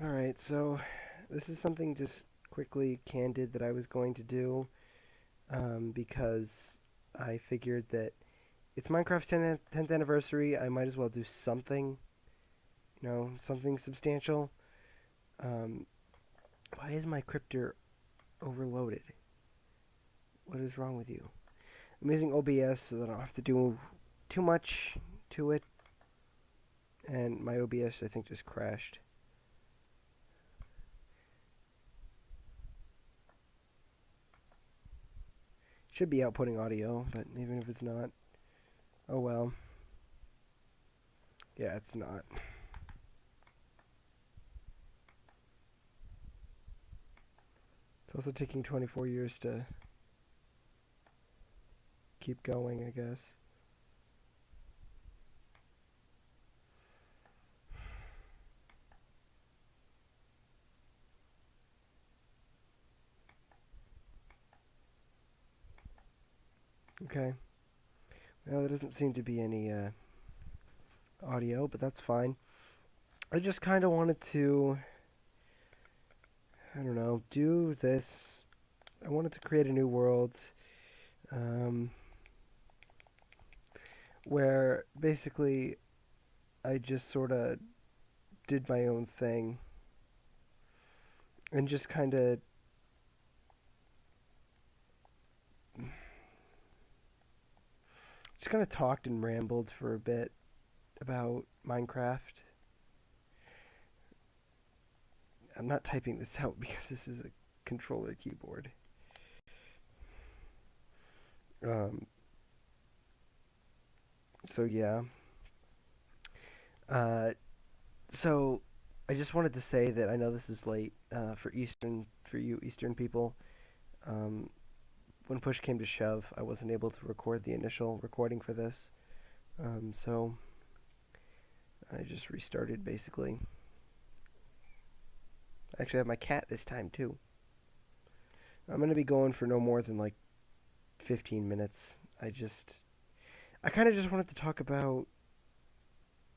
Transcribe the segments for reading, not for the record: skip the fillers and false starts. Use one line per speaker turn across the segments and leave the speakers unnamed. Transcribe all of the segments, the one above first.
Alright, so this is something just quickly candid that I was going to do because I figured that it's Minecraft's 10th anniversary. I might as well do something, something substantial. Um, why is my cryptor overloaded? What is wrong with you? I'm using OBS so that I don't have to do too much to it, and my OBS I think just crashed. Should be outputting audio, but even if it's not, oh well. Yeah, it's not. It's also taking 24 years to keep going, I guess. Okay. Well, there doesn't seem to be any audio, but that's fine. I just kind of wanted to, I don't know, do this. I wanted to create a new world um, where basically I just sort of did my own thing and just kind of talked and rambled for a bit about Minecraft. I'm not typing this out because this is a controller keyboard. Um, so yeah. Uh, so I just wanted to say that I know this is late for you Eastern people. Um, when push came to shove, I wasn't able to record the initial recording for this. So I just restarted basically. I actually have my cat this time too. I'm gonna be going for no more than like 15 minutes. I kind of just wanted to talk about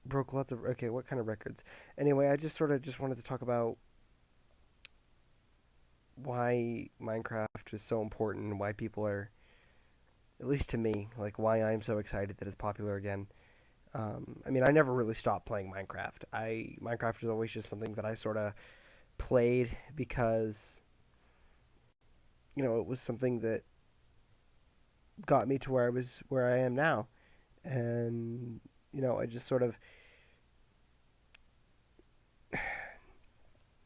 broke lots of okay, what kind of records? Anyway, I just sort of just wanted to talk about why Minecraft is so important and why people are, at least to me, like why I'm so excited that it's popular again. I mean, I never really stopped playing Minecraft. Minecraft was always just something that I sort of played because it was something that got me to where I am now, and I just sort of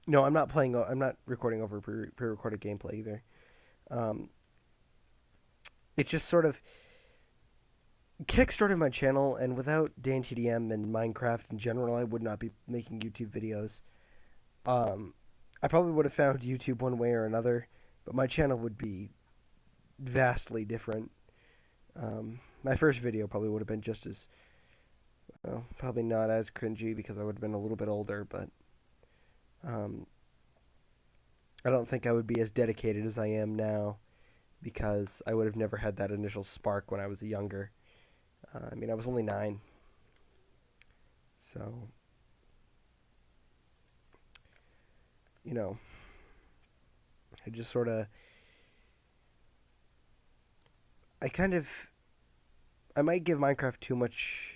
no, I'm not playing. I'm not recording over pre-recorded gameplay either. Um, it just sort of kickstarted my channel, and without DanTDM and Minecraft in general, I would not be making YouTube videos. Um, I probably would have found YouTube one way or another, but my channel would be vastly different. My first video probably would have been just as, well, probably not as cringy because I would have been a little bit older, but um, I don't think I would be as dedicated as I am now because I would have never had that initial spark when I was younger. I mean, I was only 9, so you know, I just sort of, I kind of, I might give Minecraft too much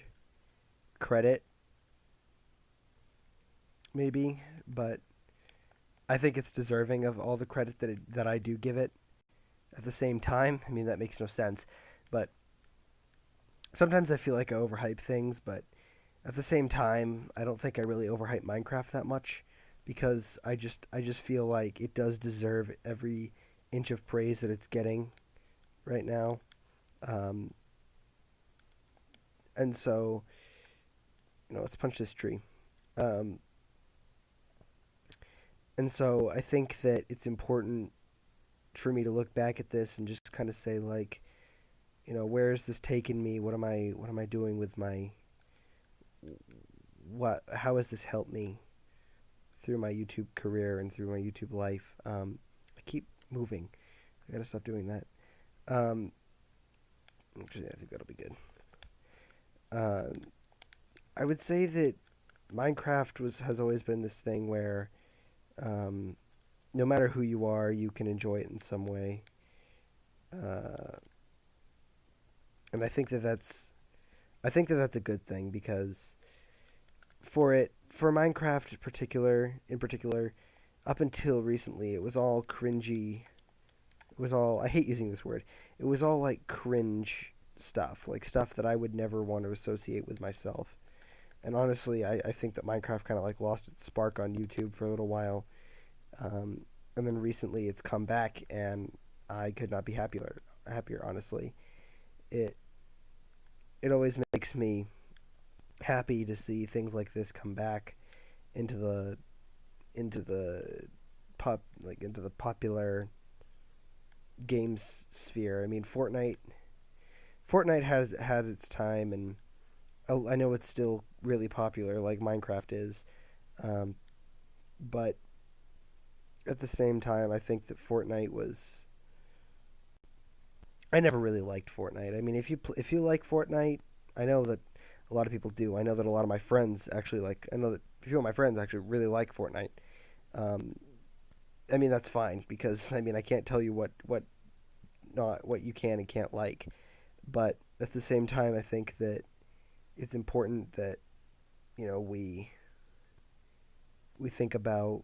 credit, maybe, but I think it's deserving of all the credit that I do give it. At the same time, I mean that makes no sense, but sometimes I feel like I overhype things, but at the same time, I don't think I really overhype Minecraft that much because I just feel like it does deserve every inch of praise that it's getting right now. Um, and so, let's punch this tree. Um, and so I think that it's important for me to look back at this and just kind of say like, where has this taken me? What am I doing with my what how has this helped me through my YouTube career and through my YouTube life? I keep moving. I gotta stop doing that. Um, actually, I think that'll be good. Uh, I would say that Minecraft has always been this thing where Um, no matter who you are, you can enjoy it in some way. Uh, and I think that that's a good thing because for Minecraft in particular, up until recently, it was all cringy. It was all I hate using this word. It was all like cringe stuff, like stuff that I would never want to associate with myself. And honestly, I think that Minecraft kind of like lost its spark on YouTube for a little while, and then recently it's come back, and I could not be happier. Honestly, it it always makes me happy to see things like this come back into the into the popular games sphere. I mean, Fortnite has had its time, and I know it's still really popular, like Minecraft is. Um, but at the same time, I think that Fortnite was. I never really liked Fortnite. I mean, if you like Fortnite, I know that a lot of people do. I know that a lot of my friends actually like. I know that a few of my friends actually really like Fortnite. Um, I mean, that's fine because I mean I can't tell you what you can and can't like, but at the same time, I think that it's important that you know we think about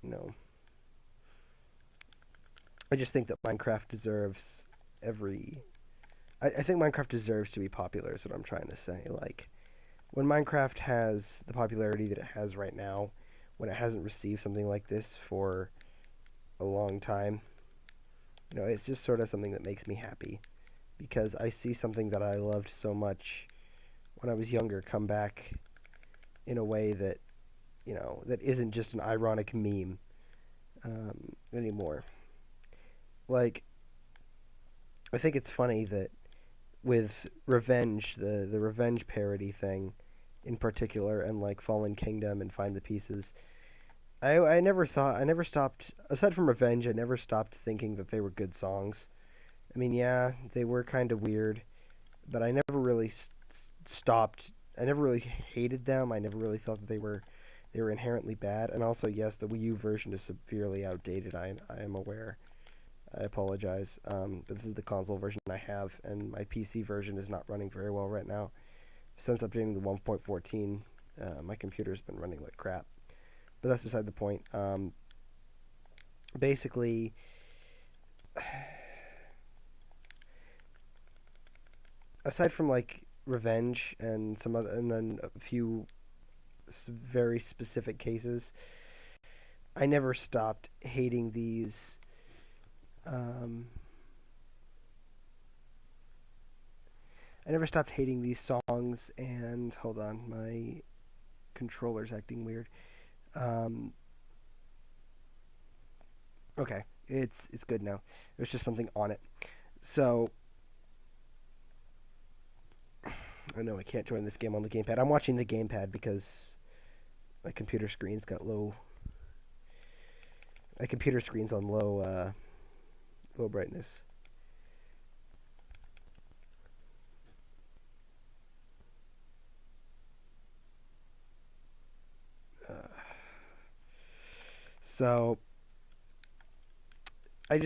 you know I just think that Minecraft deserves every. I think Minecraft deserves to be popular. Is what I'm trying to say. Like when Minecraft has the popularity that it has right now, when it hasn't received something like this for a long time, it's just sort of something that makes me happy because I see something that I loved so much when I was younger come back in a way that that isn't just an ironic meme anymore. Like I think it's funny that with Revenge, the Revenge parody thing in particular, and like Fallen Kingdom and Find the Pieces, I never stopped aside from Revenge, I never stopped thinking that they were good songs. I mean, yeah, they were kind of weird, but I never really stopped. I never really hated them. I never really thought that they were inherently bad. And also, yes, the Wii U version is severely outdated. I am aware. I apologize. But this is the console version I have, and my PC version is not running very well right now. Since updating the 1.14, my computer's been running like crap. But that's beside the point. Basically, aside from like Revenge and some other, and then a few very specific cases, I never stopped hating these. Um, I never stopped hating these songs. And hold on, my controller's acting weird. Um, okay, it's good now. There's just something on it. So I know I can't join this game on the gamepad. I'm watching the gamepad because my computer screen's got low. My computer screen's on low brightness. Uh, so I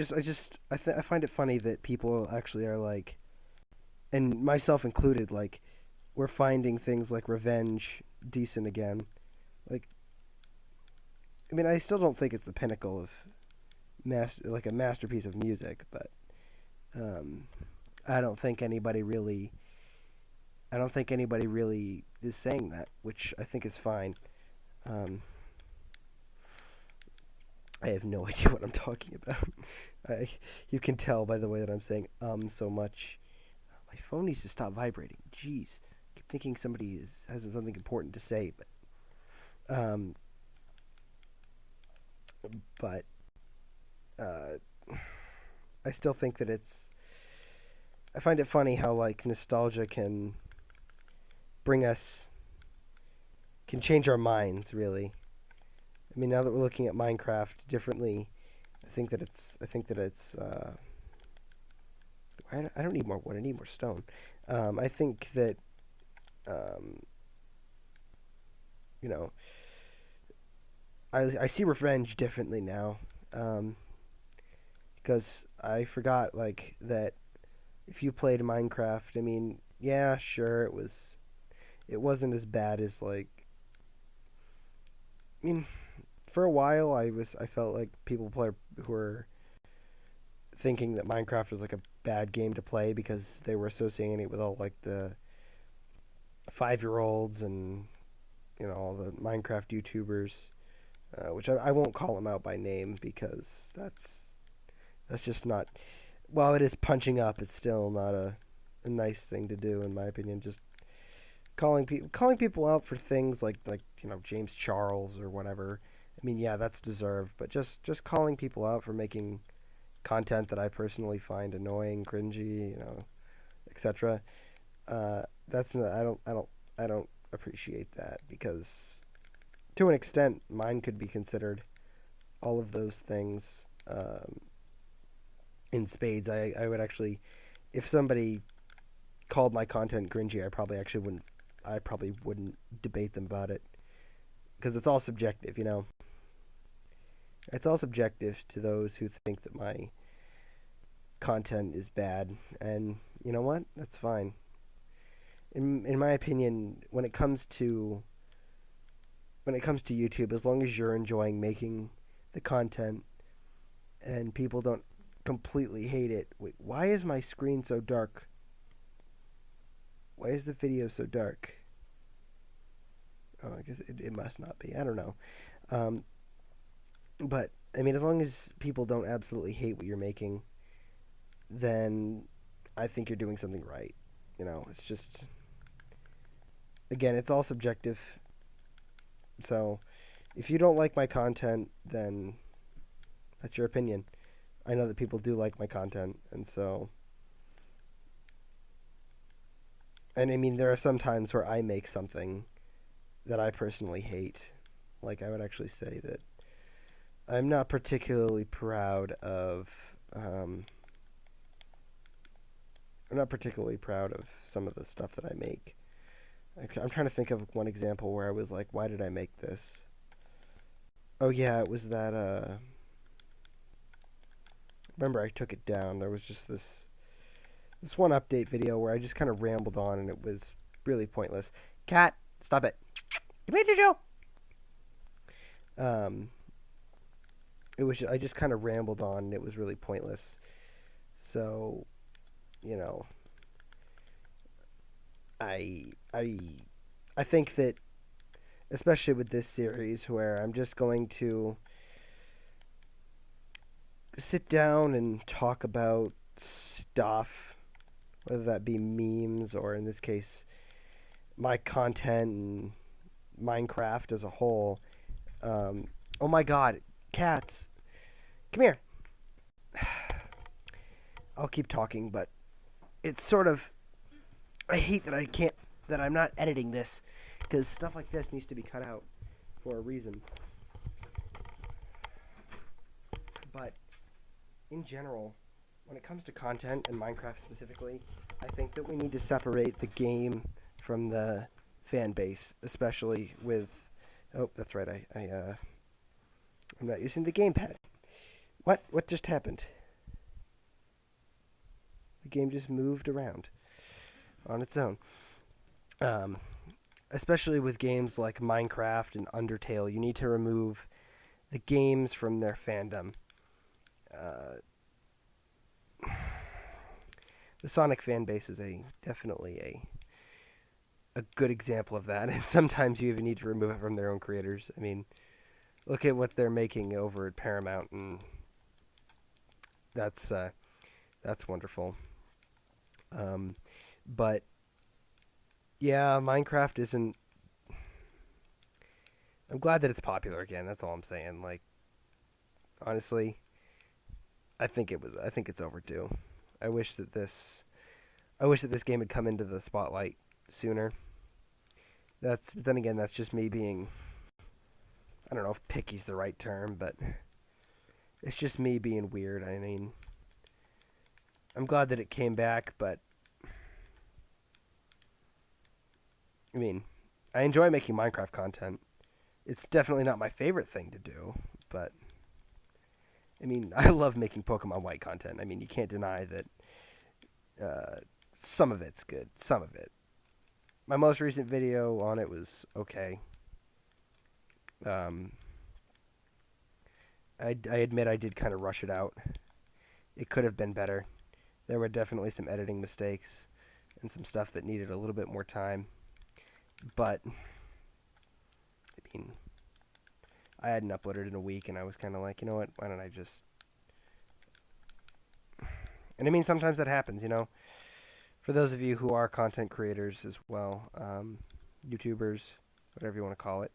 find it funny that people actually are like, and myself included, like we're finding things like Revenge decent again. Like, I mean, I still don't think it's the pinnacle of like a masterpiece of music, but um, I don't think anybody really, I don't think anybody really is saying that, which I think is fine. Um, I have no idea what I'm talking about. I, you can tell by the way that I'm saying so much. My phone needs to stop vibrating. Jeez, I keep thinking somebody has something important to say, um, but uh, I still think that it's. I find it funny how like nostalgia can bring us, can change our minds. Really, I mean, now that we're looking at Minecraft differently, I think that it's. I don't need more wood. I need more stone. I think that um, you know I see revenge differently now. Because I forgot like that if you played Minecraft, I mean, yeah, sure, it wasn't as bad as like, I mean, for a while I felt like who were thinking that Minecraft was like a bad game to play because they were associating it with all like the 5-year-olds and all the Minecraft YouTubers, which I won't call them out by name because that's just not. While it is punching up, it's still not a nice thing to do in my opinion. Just calling people out for things like James Charles or whatever. I mean, yeah, that's deserved, but just calling people out for making content that I personally find annoying, cringy, etc. That's not, I don't appreciate that because to an extent mine could be considered all of those things in spades. I would actually, if somebody called my content cringy, I probably wouldn't debate them about it because it's all subjective, It's all subjective to those who think that my content is bad, and you know what? That's fine. In my opinion, when it comes to YouTube, as long as you're enjoying making the content and people don't completely hate it. Wait, why is my screen so dark? Why is the video so dark? Oh, I guess it must not be. I don't know. But I mean, as long as people don't absolutely hate what you're making, then I think you're doing something right. It's just, again, it's all subjective. So if you don't like my content, then that's your opinion. I know that people do like my content, and I mean, there are some times where I make something that I personally hate. Like, I would actually say that I'm not particularly proud of some of the stuff that I make. I'm trying to think of one example where I was like, why did I make this? Oh yeah, it was that remember I took it down. There was just this one update video where I just kind of rambled on and it was really pointless. Cat, stop it. Come here, Jojo. I just kind of rambled on and it was really pointless. So, I think that especially with this series where I'm just going to sit down and talk about stuff, whether that be memes or in this case my content and Minecraft as a whole. Oh my god, cats, come here. I'll keep talking, but it's sort of, I hate that I'm not editing this because stuff like this needs to be cut out for a reason. But in general, when it comes to content and Minecraft specifically, I think that we need to separate the game from the fan base, especially with. Oh, that's right. I'm not using the gamepad. What just happened? The game just moved around on its own. Especially with games like Minecraft and Undertale, you need to remove the games from their fandom. The Sonic fan base is definitely a good example of that, and sometimes you even need to remove it from their own creators. I mean, look at what they're making over at Paramount, and that's wonderful. But yeah, Minecraft isn't. I'm glad that it's popular again. That's all I'm saying. Like, honestly, I think it's overdue. I wish that this game had come into the spotlight sooner. But then again, that's just me being, I don't know if picky's the right term, but it's just me being weird. I mean, I'm glad that it came back, but I mean, I enjoy making Minecraft content. It's definitely not my favorite thing to do, but I mean, I love making Pokemon White content. I mean, you can't deny that some of it's good, some of it. My most recent video on it was okay. Um, I admit I did kind of rush it out. It could have been better. There were definitely some editing mistakes and some stuff that needed a little bit more time. But, I mean, I hadn't uploaded in a week, and I was kind of like, you know what, why don't I just... And I mean, sometimes that happens, you know? For those of you who are content creators as well, YouTubers, whatever you want to call it,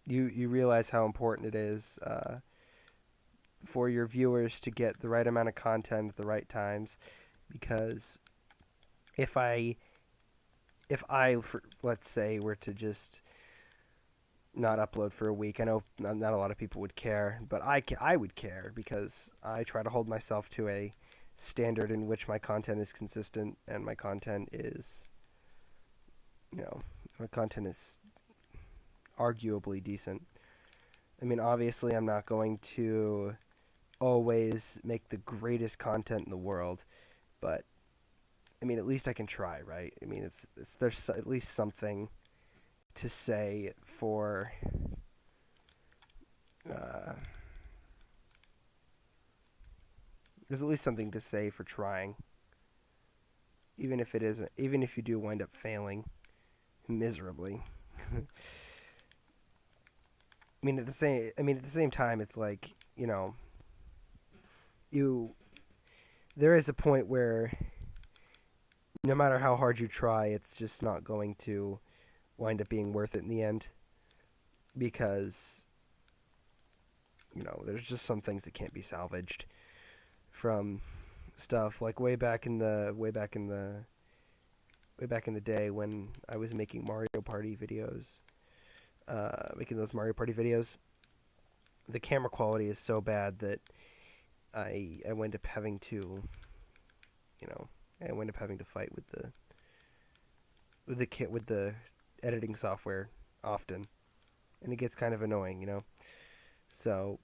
you realize how important it is for your viewers to get the right amount of content at the right times, because if I let's say, were to just not upload for a week, I know not a lot of people would care, but I would care, because I try to hold myself to a standard in which my content is consistent, and my content is, my content is arguably decent. I mean, obviously, I'm not going to always make the greatest content in the world, but I mean, at least I can try, right? I mean, there's at least something to say for there's at least something to say for trying, even if you do wind up failing miserably. at the same time, it's like, there is a point where no matter how hard you try, it's just not going to wind up being worth it in the end, because there's just some things that can't be salvaged from stuff like way back in the day when I was making Mario Party videos. Making those Mario Party videos, the camera quality is so bad that I wind up having to, fight with the editing software often, and it gets kind of annoying, So,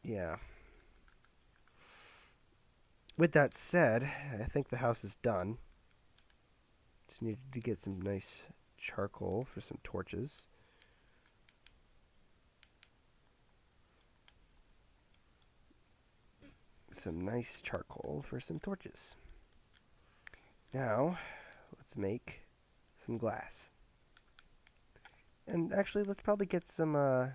yeah. With that said, I think the house is done. Just needed to get some nice charcoal for some torches. Some nice charcoal for some torches. Now, let's make some glass. And actually, let's probably get some of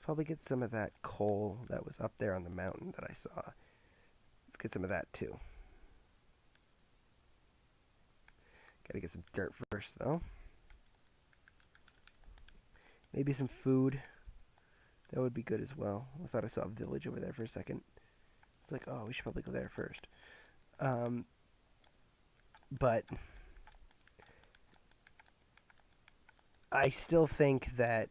that coal that was up there on the mountain that I saw. Let's get some of that too. Gotta get some dirt first, though. Maybe some food. That would be good as well. I thought I saw a village over there for a second. It's like, oh, we should probably go there first. But I still think that,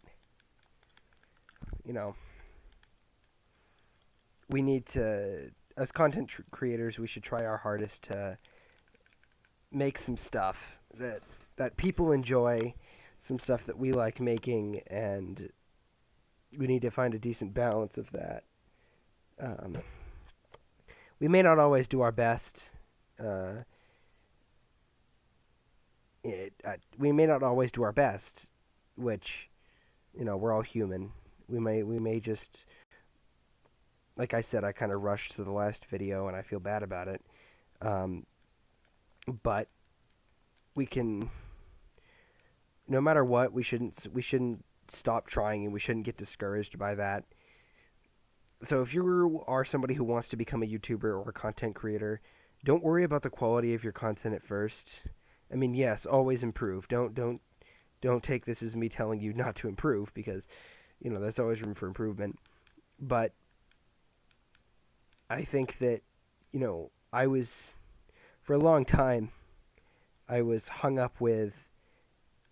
we need to, as content creators, we should try our hardest to make some stuff that people enjoy, some stuff that we like making, and we need to find a decent balance of that. We may not always do our best. We may not always do our best, which, we're all human. We may just, like I said, I kind of rushed to the last video, and I feel bad about it. But we can, no matter what, we shouldn't stop trying, and we shouldn't get discouraged by that. So if you are somebody who wants to become a YouTuber or a content creator, don't worry about the quality of your content at first. I mean, yes, always improve. Don't take this as me telling you not to improve, because, there's always room for improvement. But I think that, for a long time, I was hung up with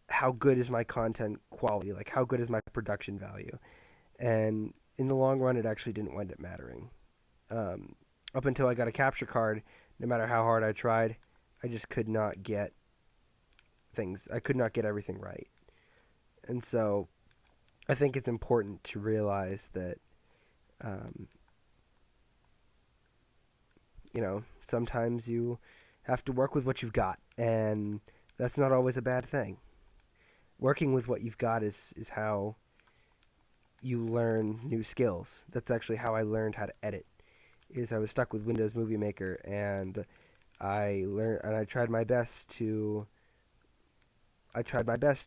how good is my content quality, like how good is my production value. And in the long run, it actually didn't wind up mattering. Up until I got a capture card, no matter how hard I tried, I just could not get things. I could not get everything right. And so I think it's important to realize that, um, sometimes you have to work with what you've got, and that's not always a bad thing. Working with what you've got is how you learn new skills. That's actually how I learned how to edit. Is I was stuck with Windows Movie Maker, and I tried my best to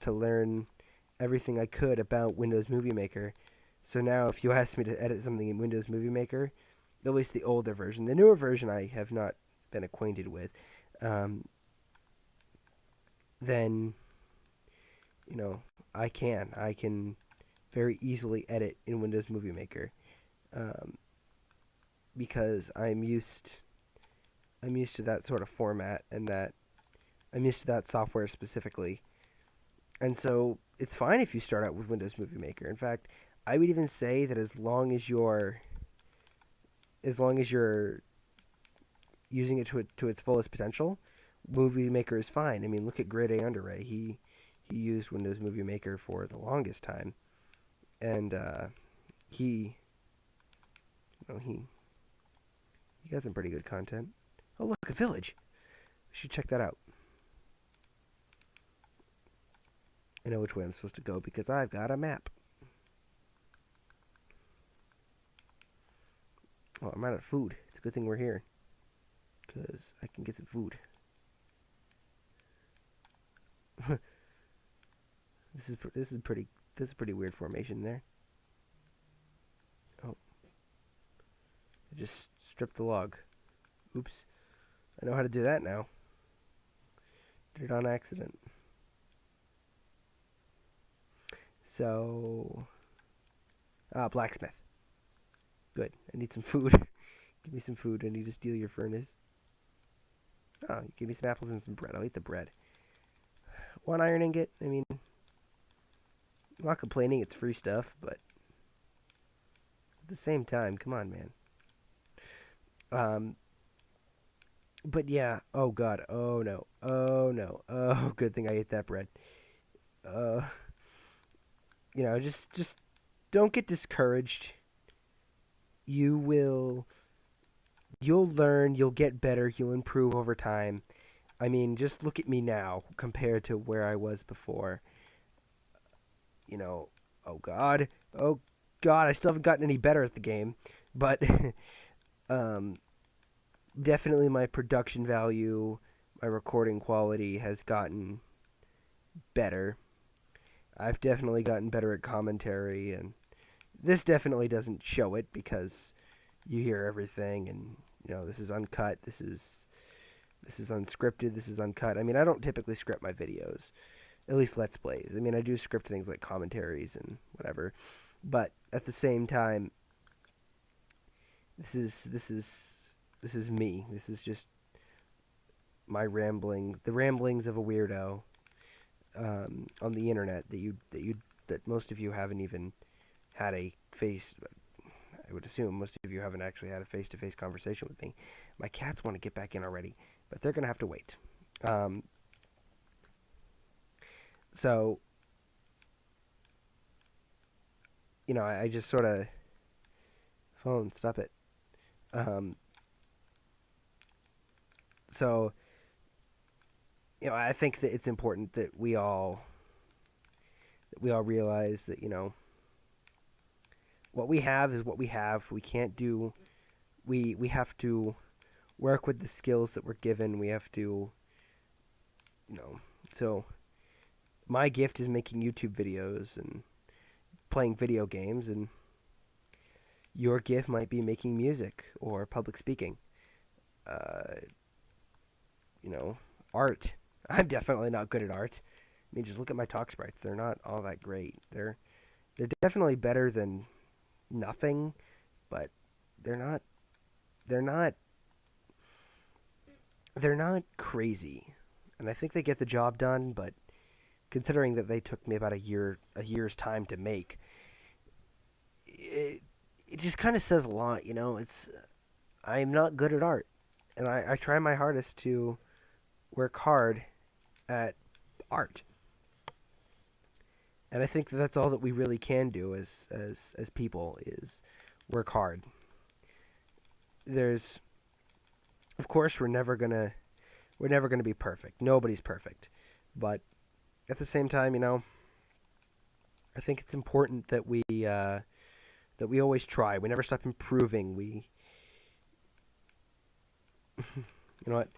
learn everything I could about Windows Movie Maker. So now if you ask me to edit something in Windows Movie Maker, at least the older version, the newer version I have not been acquainted with, um, then I can very easily edit in Windows Movie Maker, um, because I'm used to that sort of format, and that I'm used to that software specifically. And so it's fine if you start out with Windows Movie Maker. In fact, I would even say that as long as you're using it to its fullest potential, Movie Maker is fine. I mean, look at Grade A Underway. He used Windows Movie Maker for the longest time, and he he got some pretty good content. Oh, look, a village. We should check that out. I know which way I'm supposed to go because I've got a map. Oh, I'm out of food. It's a good thing we're here, because I can get some food. This is pretty weird formation there. Oh, I just stripped the log. Oops. I know how to do that now. Did it on accident. So, blacksmith. Good. I need some food. Give me some food. I need to steal your furnace. Oh, you give me some apples and some bread. I'll eat the bread. One iron ingot. I mean, I'm not complaining. It's free stuff, but at the same time, come on, man. But yeah. Oh God. Oh no. Oh no. Oh, good thing I ate that bread. Uh, just don't get discouraged. You will. You'll learn. You'll get better. You'll improve over time. I mean, just look at me now compared to where I was before. Oh God. Oh God. I still haven't gotten any better at the game, but um, definitely my production value, my recording quality has gotten better. I've definitely gotten better at commentary, and this definitely doesn't show it because you hear everything, and this is uncut. This is unscripted. This is uncut. I mean, I don't typically script my videos, at least Let's Plays. I mean, I do script things like commentaries and whatever, but at the same time, this is me. This is just my the ramblings of a weirdo, on the internet that most of you haven't even had a face. I would assume most of you haven't actually had a face-to-face conversation with me. My cats want to get back in already, but they're gonna have to wait. So I just sort of phone stop it. Um, so I think that it's important that we all realize that what we have is what we have. We can't do. We have to work with the skills that we're given. We have to, So my gift is making YouTube videos and playing video games, and your gift might be making music or public speaking. Uh, Art. I'm definitely not good at art. I mean, just look at my talk sprites. They're not all that great. They're definitely better than nothing, but they're not they're not they're not crazy. And I think they get the job done, but considering that they took me about a year's time to make, it just kind of says a lot, I'm not good at art, and I try my hardest to work hard at art. And I think that that's all that we really can do as people is work hard. There's, of course, we're never gonna be perfect. Nobody's perfect, but at the same time, I think it's important that we always try. We never stop improving. You know what?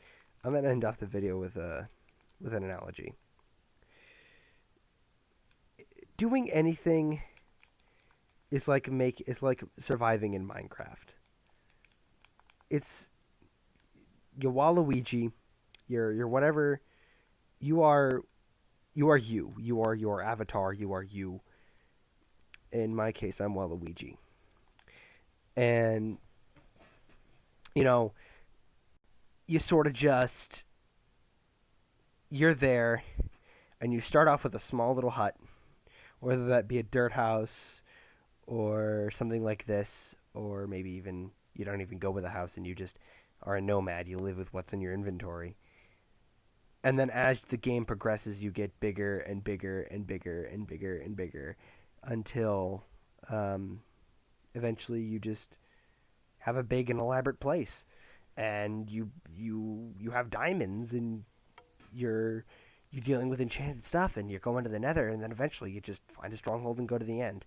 I'm gonna end off the video with an analogy. Doing anything is like surviving in Minecraft. It's you Waluigi, you're whatever you are. You are you. You are your avatar. You are you. In my case, I'm Waluigi, and you know you sort of just you're there, and you start off with a small little hut, whether that be a dirt house or something like this, or maybe even you don't even go with a house and you just are a nomad. You live with what's in your inventory. And then as the game progresses, you get bigger and bigger and bigger and bigger and bigger until eventually you just have a big and elaborate place. And you have diamonds and you're dealing with enchanted stuff and you're going to the nether, and then eventually you just find a stronghold and go to the end.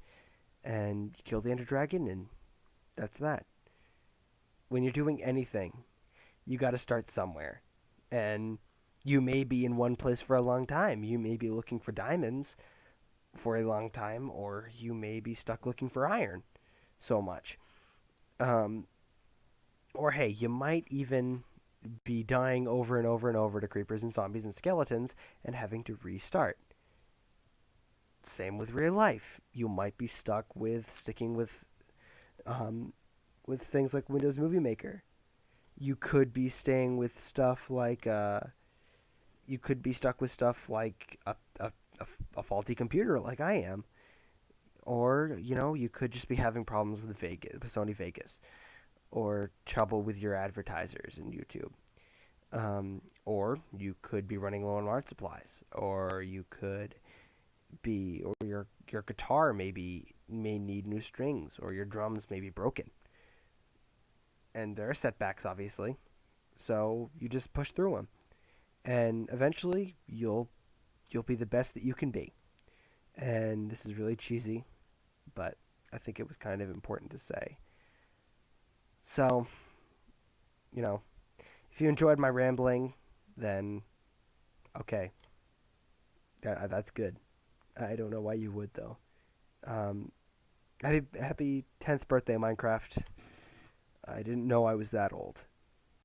And you kill the ender dragon, and that's that. When you're doing anything, you got to start somewhere. And you may be in one place for a long time. You may be looking for diamonds for a long time, or you may be stuck looking for iron so much. Or hey, you might even be dying over and over and over to creepers and zombies and skeletons and having to restart. Same with real life. You might be stuck with sticking with things like Windows Movie Maker. You could be staying with stuff like you could be stuck with stuff like a faulty computer like I am. Or, you could just be having problems with Sony Vegas. Or trouble with your advertisers in YouTube. Or you could be running low on art supplies. Or your guitar may need new strings. Or your drums may be broken. And there are setbacks, obviously. So you just push through them. And eventually, you'll be the best that you can be. And this is really cheesy, but I think it was kind of important to say. So, if you enjoyed my rambling, then okay, that's good. I don't know why you would though. Happy 10th birthday, Minecraft. I didn't know I was that old.